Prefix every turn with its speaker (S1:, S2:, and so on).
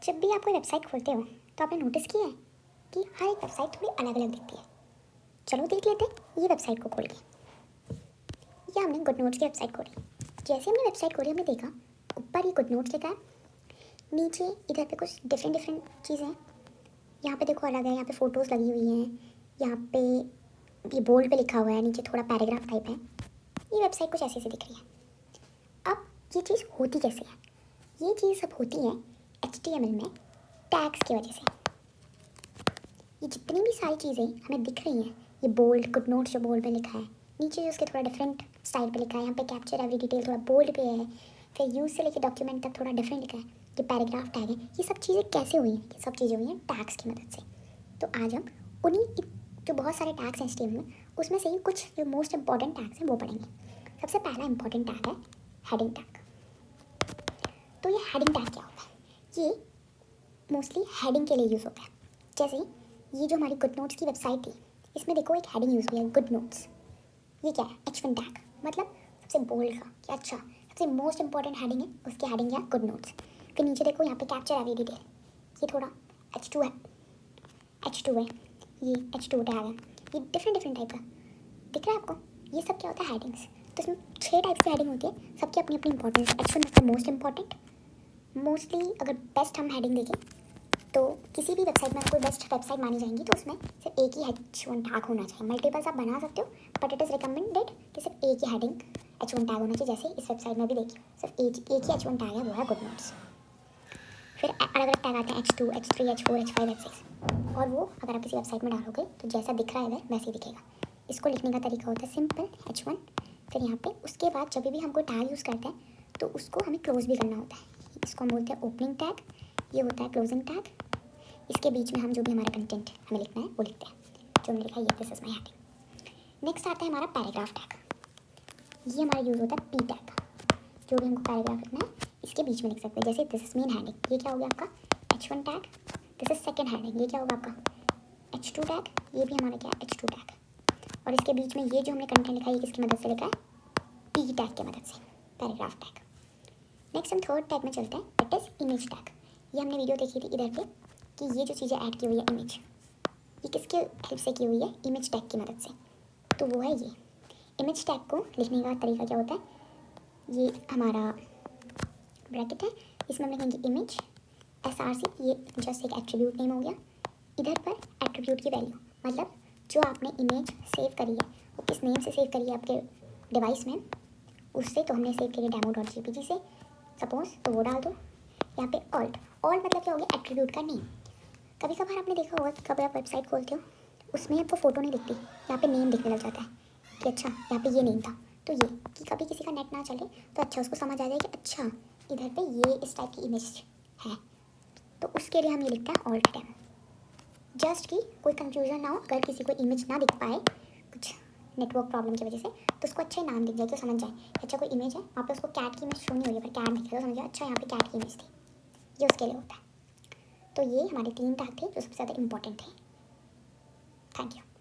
S1: जब भी आप कोई वेबसाइट खोलते हो तो आपने नोटिस किया है कि हर एक वेबसाइट थोड़ी अलग अलग दिखती है। चलो देख लेते हैं ये वेबसाइट को खोल के। ये हमने गुड नोट्स की वेबसाइट खोली। जैसे हमने वेबसाइट खोली हमने देखा ऊपर ये गुड नोट्स लिखा है, नीचे इधर पे कुछ डिफरेंट डिफरेंट चीज़ें हैं। यहाँ पे देखो अलग है, यहाँ पे फ़ोटोज़ लगी हुई हैं, यहाँ पे ये बोल्ड पे लिखा हुआ है, नीचे थोड़ा पैराग्राफ टाइप है। ये वेबसाइट कुछ ऐसे दिख रही है। अब ये चीज़ होती कैसे है? ये चीज़ सब होती है HTML में टैग्स की वजह से। ये जितनी भी सारी चीज़ें हमें दिख रही हैं, ये बोल्ड गुड नोट्स जो बोल्ड पे लिखा है, नीचे जो उसके थोड़ा डिफरेंट स्टाइल पे लिखा है, यहाँ पे कैप्चर एवरी डिटेल थोड़ा बोल्ड पे है, फिर यूज़ से लेकर डॉक्यूमेंट तक थोड़ा डिफरेंट लिखा है, ये पैराग्राफ टैग है। ये सब चीज़ें कैसे हुई हैं? ये सब चीज़ें हुई हैं टैग्स की मदद से। तो आज हम उन्हीं जो बहुत सारे टैग्स हैं HTML में, उसमें से ही कुछ जो मोस्ट इंपॉर्टेंट टैग्स हैं वो पढ़ेंगे। सबसे पहला इंपॉर्टेंट टैग है हेडिंग टैग। तो ये हेडिंग टैग क्या होता है? ये मोस्टली हेडिंग के लिए यूज़ होता है। जैसे ये जो हमारी गुड नोट्स की वेबसाइट थी, इसमें देखो एक हेडिंग यूज़ हुई है गुड नोट्स। ये क्या है? H1 टैग, मतलब सबसे बोल्ड का कि अच्छा सबसे मोस्ट इंपॉर्टेंट हेडिंग है, उसकी हेडिंग क्या? Good notes. फिर नीचे देखो यहाँ पे कैप्चर एवरी डिटेल, ये थोड़ा H2 है, H2 है, ये H2 टैग है, ये डिफरेंट डिफरेंट टाइप का दिख रहा है आपको। ये सब क्या होता है? हेडिंग्स। तो इसमें 6 टाइप्स की हेडिंग होती है, सबकी अपनी अपनी इंपॉर्टेंस है। H1 मतलब मोस्ट इंपॉर्टेंट। मोस्टली अगर बेस्ट हम हेडिंग देखें तो किसी भी वेबसाइट में कोई बेस्ट वेबसाइट मानी जाएंगी तो उसमें सिर्फ एक ही H1 टैग होना चाहिए। मल्टीपल्स आप बना सकते हो बट इट इज़ रिकमेंडेड कि सिर्फ एक ही हेडिंग H1 टैग होना चाहिए। जैसे इस वेबसाइट में भी देखिए सिर्फ एक ही H1 टैग है, वो है गुड नोट्स। फिर अलग अलग टैग आते हैं H2, H3, H4, H5, H6, और वो अगर आप किसी वेबसाइट में डालोगे तो जैसा दिख रहा है इधर वैसे ही दिखेगा। इसको लिखने का तरीका होता है सिंपल H1। फिर यहाँ पे उसके बाद जब भी हम कोई टैग यूज़ करते हैं तो उसको हमें क्लोज भी करना होता है। इसको हम बोलते हैं ओपनिंग टैग, ये होता है क्लोजिंग टैग। इसके बीच में हम जो भी हमारा कंटेंट हमें लिखना है वो लिखते हैं, जो हमने लिखा है ये this is my heading. Next आता है हमारा पैराग्राफ टैग। ये हमारा यूज़ होता है P टैग। जो भी हमको पैराग्राफ लिखना है इसके बीच में लिख सकते हैं। जैसे दिस इज मेन हेडिंग, ये क्या हो गया आपका H1 tag. This is second heading, ये क्या होगा आपका H2 टैग, ये भी हमारा क्या है H2 टैग। और इसके बीच में ये जो हमने कंटेंट लिखा है ये किसकी मदद से लिखा है? P टैग की मदद से, पैराग्राफ टैग। नेक्स्ट हम थर्ड टैग में चलते हैं, इट इज़ इमेज टैग। ये हमने वीडियो देखी थी इधर पे कि ये जो चीज़ें ऐड की हुई है इमेज, ये किसके हेल्प से की हुई है? इमेज टैग की मदद से। तो वो है ये इमेज टैग को लिखने का तरीका क्या होता है? ये हमारा ब्रैकेट है, इसमें हम लिखेंगे इमेज SRC, ये जस्ट एक एट्रीब्यूट नेम हो गया। इधर पर एट्रीब्यूट की वैल्यू, मतलब जो आपने इमेज सेव करी है वो किस नेम से सेव करी है आपके डिवाइस में, उससे तो हमने सेव करी demo.jpg से सपोज, तो वो डाल दो। यहाँ पे ऑल्ट मतलब क्या हो गया? एट्रीब्यूट का नेम। कभी कभार आपने देखा होगा कि कभी आप वेबसाइट खोलते हो उसमें आपको फ़ोटो नहीं दिखती, यहाँ पे नेम दिखने लग जाता है कि अच्छा यहाँ पे ये नेम था। तो ये कि कभी किसी का नेट ना चले तो अच्छा उसको समझ आ जाए कि अच्छा इधर पे ये इस टाइप की इमेज है, तो उसके लिए हम ये लिखते हैं ऑल्ट टैब। जस्ट कि कोई कंफ्यूजन ना हो, अगर किसी को इमेज ना दिख पाए कुछ नेटवर्क प्रॉब्लम की वजह से, तो उसको अच्छा नाम दिख जाए तो समझ जाए अच्छा कोई इमेज है, वहाँ पे उसको कैट की इमेज शो नहीं हो रही पर कैट दिख रहा है तो समझ जाए अच्छा यहाँ पे कैट की इमेज थी। ये उसके लिए होता है। तो ये हमारे 3 टैग थे जो सबसे ज़्यादा इंपॉर्टेंट थे। Thank you.